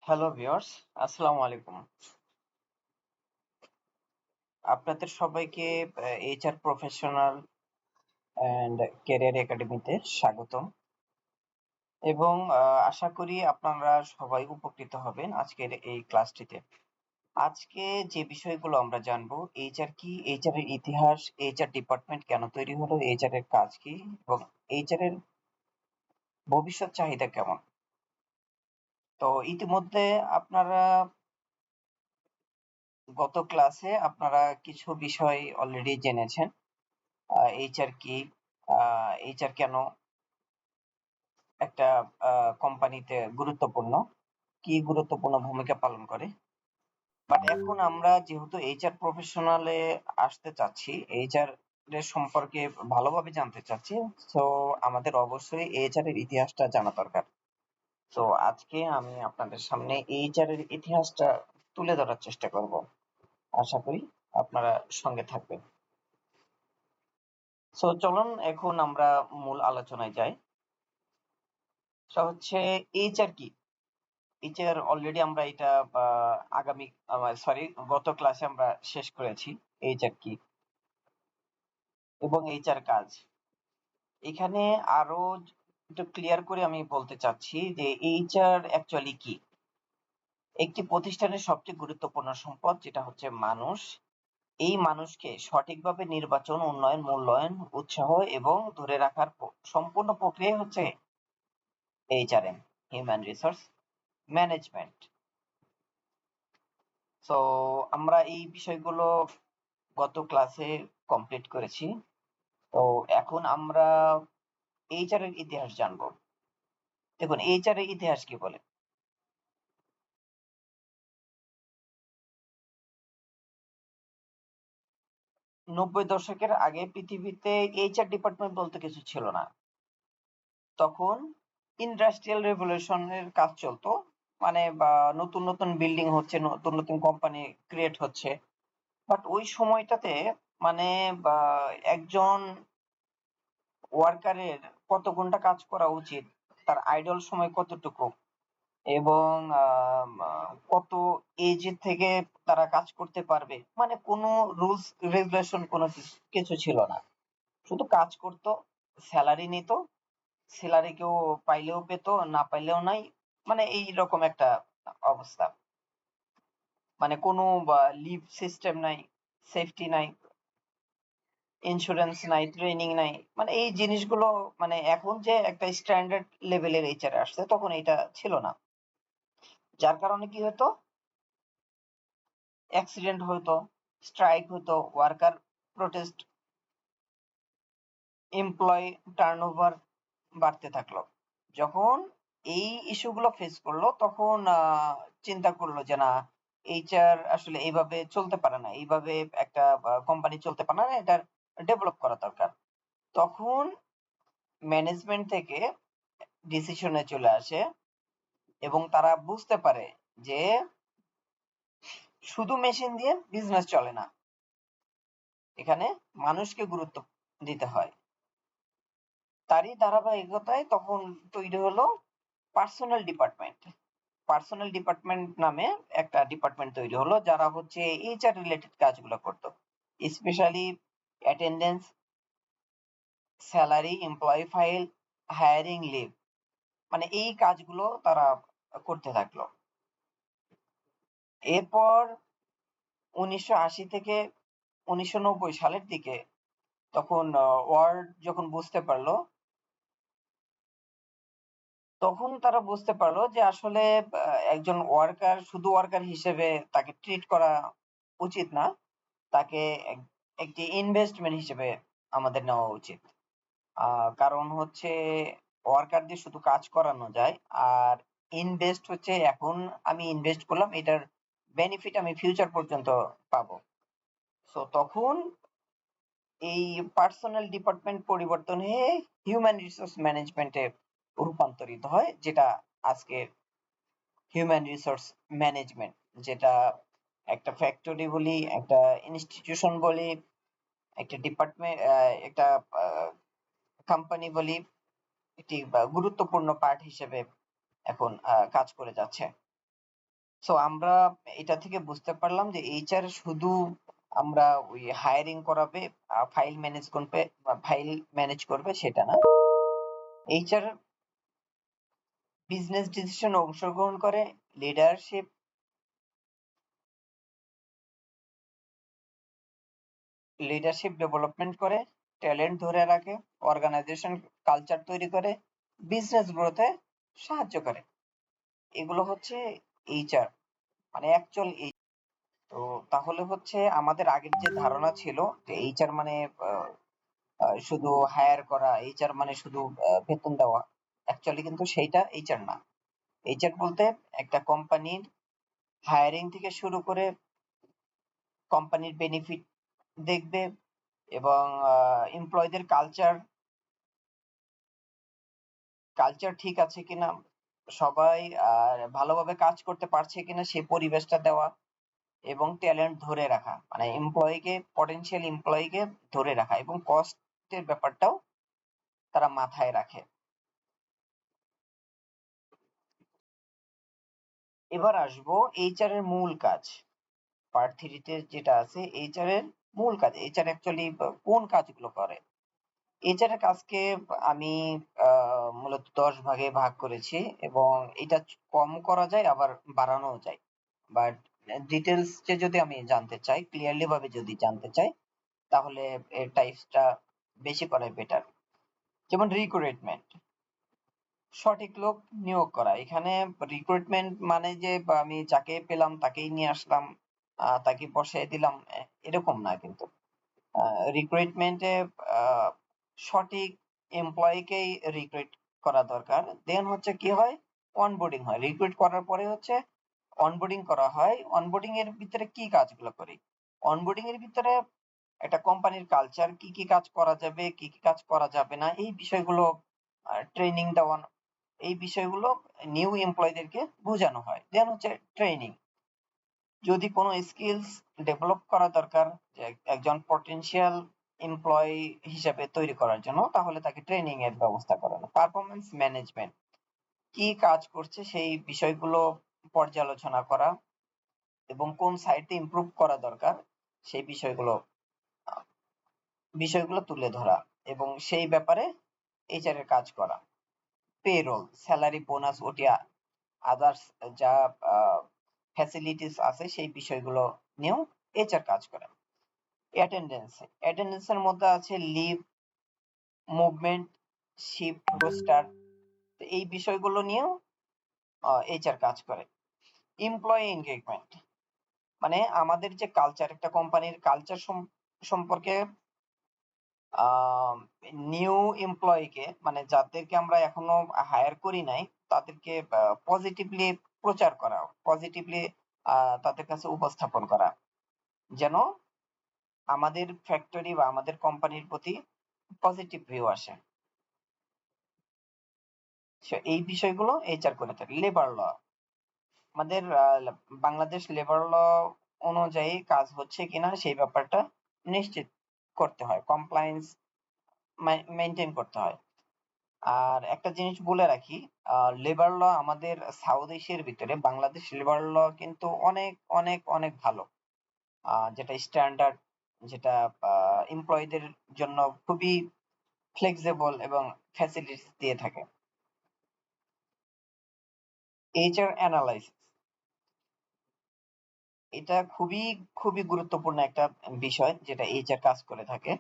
Hello viewers, আসসালামু আলাইকুম। আপনাদের সবাইকে এইচআর প্রফেশনাল অ্যান্ড ক্যারিয়ার একাডেমিতে স্বাগতম এবং আশা করি আপনারা সবাই উপকৃত হবেন আজকের এই ক্লাসটিতে। আজকে যে বিষয়গুলো আমরা জানবো, এইচআর কি, এইচআর এর ইতিহাস, এইচআর ডিপার্টমেন্ট কেন তৈরি হলো, এইচআর এর কাজ কি এবং এইচআর এর ভবিষ্যৎ চাহিদা কেমন। তো ইতিমধ্যে আপনারা গত ক্লাসে আপনারা কিছু বিষয় অলরেডি জেনেছেন। এইচআর কি, এইচআর কেন একটা কোম্পানিতে গুরুত্বপূর্ণ, কি গুরুত্বপূর্ণ ভূমিকা পালন করে। বাট এখন আমরা যেহেতু এইচআর প্রফেশনালে আসতে চাচ্ছি, এইচআর এর সম্পর্কে ভালোভাবে জানতে চাচ্ছি, তো আমাদের অবশ্যই এইচআর এর ইতিহাসটা জানা দরকার। তো আজকে আমি আপনাদের সামনে এইচআর এর ইতিহাসটা তুলে ধরার চেষ্টা করব। আশা করি আপনারা সঙ্গে থাকবেন। সো চলুন এখন আমরা মূল আলোচনায় যাই। সেটা হচ্ছে এইচআর কি। এইচআর অলরেডি আমরা এটা আগামী সরি গত ক্লাসে আমরা শেষ করেছি এইচআর কি এবং এইচআর কাজ। এখানে আরো একটু ক্লিয়ার করে আমি বলতে চাচ্ছি যে এইচআর অ্যাকচুয়ালি কি। একটি প্রতিষ্ঠানের সবচেয়ে গুরুত্বপূর্ণ সম্পদ যেটা হচ্ছে মানুষ। এই মানুষকে সঠিকভাবে নির্বাচন, উন্নয়ন, মূল্যায়ন, উৎসাহ এবং ধরে রাখার সম্পূর্ণ প্রক্রিয়া হচ্ছে HRM, human resource management. So আমরা এই বিষয়গুলো গত ক্লাসে কমপ্লিট করেছি। তো এখন আমরা এইচআর এর ইতিহাস জানবো। দেখুন এইচআর এর ইতিহাস কি বলে। 90 দশকের আগে পৃথিবীতে এইচআর ডিপার্টমেন্ট বলতে কিছু ছিল না। তখন ইন্ডাস্ট্রিয়াল রেভলিউশনের কাজ চলতো, মানে বা নতুন নতুন বিল্ডিং হচ্ছে, নতুন নতুন কোম্পানি ক্রিয়েট হচ্ছে। বাট ওই সময়টাতে মানে বা একজন ওয়ার্কারের কত ঘন্টা কাজ করা উচিত, তার আইডল সময় কতটুকু এবং কত এজ থেকে তারা কাজ করতে পারবে, মানে কোনো রুলস রেগুলেশন কোনো কিছু ছিল না। শুধু কাজ করতো, স্যালারি নিত, স্যালারি কেউ পাইলেও পেত, না পাইলেও নাই, মানে এইরকম একটা অবস্থা। মানে কোনো লিভ সিস্টেম নাই, সেফটি নাই, ইন্স্যুরেন্স নাই, ট্রেনিং নাই, মানে এই জিনিসগুলো মানে এখন যে একটা স্ট্যান্ডার্ড লেভেলের এইচআর আসছে তখন এটা ছিল না। যার কারণে কি হতো, অ্যাক্সিডেন্ট হতো, স্ট্রাইক হতো, ওয়ার্কার প্রোটেস্ট, এমপ্লয়ি টার্নওভার বাড়তে থাকলো। যখন এই ইস্যুগুলো ফেস করলো তখন চিন্তা করলো যে না, এইচআর আসলে এইভাবে চলতে পারে না, এইভাবে একটা কোম্পানি চলতে পারে না, এটার ডেভেলপ করা দরকার। তখন ম্যানেজমেন্ট থেকে ডিসিশনে চলে আসে এবং তারা বুঝতে পারে যে শুধু মেশিন দিয়ে বিজনেস চলে না, এখানে মানুষকে গুরুত্ব দিতে হয়। তারই ধারাবাহিকতায় তখন তৈরি হলো পার্সোনাল ডিপার্টমেন্ট। পার্সোনাল ডিপার্টমেন্ট নামে একটা ডিপার্টমেন্ট তৈরি হলো, যারা হচ্ছে এইচআর রিলেটেড কাজগুলো করতো, specially attendance, salary, employee file, hiring, leave, মানে এই কাজগুলো তারা করতে থাকলো। এরপর 1980 থেকে 1990 সালের দিকে তখন ওয়ার্ল্ড যখন বুঝতে পারলো, তখন তারা বুঝতে পারলো যে আসলে একজন ওয়ার্কার শুধু ওয়ার্কার হিসেবে তাকে ট্রিট করা উচিত না, তাকে একটি ইনভেস্টমেন্ট হিসেবে আমাদের নেওয়া উচিত। কারণ হচ্ছে ওয়ার্কার দিয়ে শুধু কাজ করানো যায়, আর ইনভেস্ট হচ্ছে এখন আমি ইনভেস্ট করলাম, এটার বেনিফিট আমি ফিউচার পর্যন্ত পাবো। সো তখন এই পার্সোনাল ডিপার্টমেন্ট পরিবর্তন হয়ে হিউম্যান রিসোর্স ম্যানেজমেন্টে রূপান্তরিত হয়, যেটা আজকে হিউম্যান রিসোর্স ম্যানেজমেন্ট, যেটা একটা ফ্যাক্টরি বলি, একটা ইনস্টিটিউশন বলি, একটা ডিপার্টমেন্ট, একটা কোম্পানি বলি, একটি গুরুত্বপূর্ণ পার্ট হিসেবে এখন কাজ করে যাচ্ছে। সো আমরা এটা থেকে বুঝতে পারলাম যে এইচআর শুধু আমরা ওই হায়ারিং করাবে, ফাইল ম্যানেজ করবে সেটা না। এইচআর বিজনেস ডিসিশন অংশগ্রহণ করে, লিডারশিপ ডেভেলপমেন্ট করে, ট্যালেন্ট ধরে রাখে, অর্গানাইজেশন কালচার তৈরি করে, বিজনেস গ্রোথে সাহায্য করে। এগুলো হচ্ছে এইচআর, মানে অ্যাকচুয়াল। তো তাহলে হচ্ছে আমাদের আগের যে ধারণা ছিল যে এইচআর মানে শুধু হায়ার করা, এইচআর মানে শুধু বেতন দেওয়া, অ্যাকচুয়ালি কিন্তু সেইটা এইচআর না। এইচআর বলতে একটা কোম্পানির হায়ারিং থেকে শুরু করে কোম্পানির বেনিফিট দেখবে, এবং এমপ্লয়ীদের কালচার ঠিক আছে কিনা, সবাই ভালোভাবে কাজ করতে পারছে কিনা সেই পরিবেশটা দেওয়া, এবং ট্যালেন্ট ধরে রাখা, মানে পটেনশিয়াল এমপ্লয়ীকে ধরে রাখা, এবং কস্টের ব্যাপারটাও তারা মাথায় রাখে। এবার আসবো এইচআর এর মূল কাজ। পার্ট 3 তে যেটা আছে এইচআর এর মূল কাজ, এইচআর অ্যাকচুয়ালি কোন কাজগুলো করে। এইচআর এর কাজকে আমি মূলত 10 ভাগে ভাগ করেছি, এবং এটা কম করা যায় আবার বাড়ানোও যায়। বাট ডিটেলস যদি আমি জানতে চাই, ক্লিয়ারলি ভাবে যদি জানতে চাই, তাহলে এর টাইপসটা বেশি করাই বেটার। যেমন রিক্রুটমেন্ট, সঠিক লোক নিয়োগ করা। এখানে রিক্রুটমেন্ট মানে যে আমি যাকে পেলাম তাকেই নিয়ে আসলাম, তাকে বসাই দিলাম, এরকম না কিন্তু। রিক্রুটমেন্টে সঠিক এমপ্লয়ীকেই রিক্রুট করা দরকার। দেন হচ্ছে কি হয়, অনবোর্ডিং হয়। রিক্রুট করার পরে হচ্ছে অনবোর্ডিং করা হয়। অনবোর্ডিং এর ভিতরে কি কাজগুলো করি? অনবোর্ডিং এর ভিতরে একটা কোম্পানির কালচার, কি কি কাজ করা যাবে, কি কি কাজ করা যাবে না, এই বিষয়গুলো ট্রেনিং দেওয়া, এই বিষয়গুলো নিউ এমপ্লয়ীদেরকে বোঝানো হয়। দেন হচ্ছে ট্রেনিং। যদি কোনো স্কিলস ডেভেলপ করা দরকার যে একজন পটেনশিয়াল এমপ্লয়ি হিসেবে তৈরি করার জন্য, তাহলে তাকে ট্রেনিং এর ব্যবস্থা করানো। পারফরমেন্স ম্যানেজমেন্ট, কি কাজ করছে সেই বিষয়গুলো পর্যালোচনা করা, এবং কোন সাইটে ইমপ্রুভ করা দরকার সেই বিষয়গুলো তুলে ধরা, এবং সেই ব্যাপারে এইচআর এর কাজ করা। পেরোল, স্যালারি, বোনাস, ওটি, আদার্স যা ফ্যাসিলিটিস আছে সেই বিষয়গুলো নিয়েও এইচআর কাজ করে। অ্যাটেন্ডেন্সের মধ্যে আছে লিভ, মুভমেন্ট, শিফট, রোস্টার, এই বিষয়গুলো নিয়েও এইচআর কাজ করে। এমপ্লয়ি এনগেজমেন্ট, মানে আমাদের যে কালচার, একটা কোম্পানির কালচার সম্পর্কে নিউ এমপ্লয়িকে, মানে যাদেরকে আমরা এখনো হায়ার করি নাই, তাদেরকে পজিটিভলি প্রচার করা, পজিটিভলি তাদের কাছে উপস্থাপন করা, যেন আমাদের ফ্যাক্টরি বা আমাদের কোম্পানির প্রতি পজিটিভ ভিউ আসে। এই বিষয়গুলো এইচআর করে থাকে। লেবার ল, আমাদের বাংলাদেশ লেবার ল অনুযায়ী কাজ হচ্ছে কিনা সেই ব্যাপারটা নিশ্চিত করতে হয়, কমপ্লায়েন্স মেনটেন করতে হয়। আর একটা জিনিস বলে রাখি, লেবার ল আমাদের সাউথ এশিয়ার ভিতরে বাংলাদেশ লেবার ল কিন্তু অনেক অনেক অনেক ভালো, যেটা স্ট্যান্ডার্ড, যেটা এমপ্লয়ীদের জন্য খুবই ফ্লেক্সিবল এবং ফ্যাসিলিটিস দিয়ে থাকে। এইচআর অ্যানালাইসিস, এটা খুবই খুবই গুরুত্বপূর্ণ একটা বিষয় যেটা এইচআর কাজ করে থাকে।